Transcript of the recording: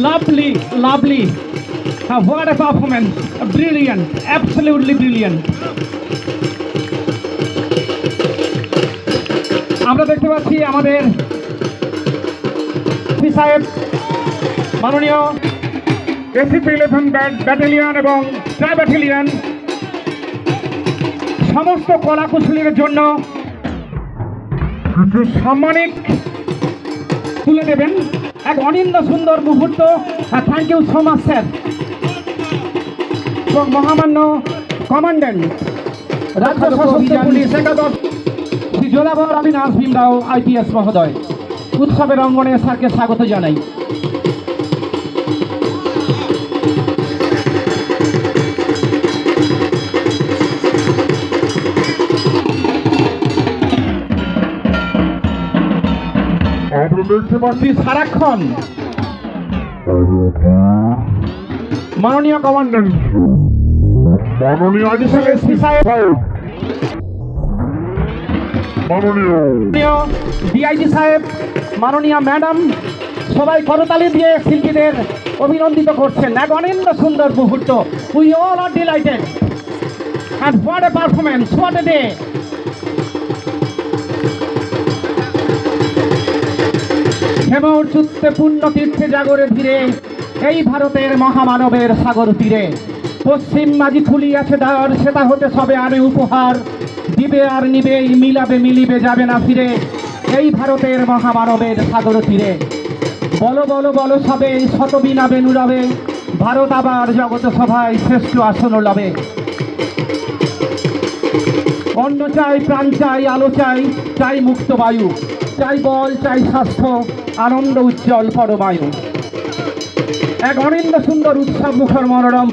lovely. What a performance! Brilliant, absolutely brilliant. আমরা দেখতে পাচ্ছি আমাদের সাহেব মাননীয় এসিপি 11 ব্যাটালিয়ন এবং ট্রাই ব্যাটালিয়ন সমস্ত কলাকুশলীদের জন্য সম্মানিত তুলে দেবেন। এক অনিন্দ সুন্দর মুহূর্ত। Thank you so much sir. এবং মহামান্য কমান্ড্যান্ট রাজ্য সশস্ত্র পুলিশ একাদশ শ্রী জোধাবর অবিনাশ ভীমরাও IPS মহোদয় উৎসবের অঙ্গনে স্যারকে স্বাগত জানাই। আমরা দেখতে পাচ্ছি সারাক্ষণ মাননীয় কমান্ড্যান্ট মাননীয় এসপি সাহেব মাননীয় ডিআইজি সাহেব মাননীয় ম্যাডাম সবাই করতালি দিয়ে শিল্পীদের অভিনন্দিত করছেন। এক অনিন্দ সুন্দর মুহূর্ত। We all are delighted and what a performance, what a day. হেমর চুত্তে পুণ্য তীর্থে জাগরে ধীরে এই ভারতের মহামানবের সাগর তীরে পশ্চিম মাঝি খুলিয়াছে দ্বার, সেটা হতে সবে আনে উপহার দিবে আর নিবেই মিলাবে মিলিবে যাবে না ফিরে এই ভারতের মহামানবের সাগর তীরে। বলো বলো বলো সবে শতবিনা বেনু রবে, ভারত আবার জগত সভায় শ্রেষ্ঠ আসন লবে। অন্ন চাই, প্রাণ চাই, আলো চাই, চাই মুক্ত বায়ু, চাই বল, চাই স্বাস্থ্য, আনন্দ উজ্জ্বল পরমায়ু। এক অনিন্দ সুন্দর উৎসব মুখর মনোরম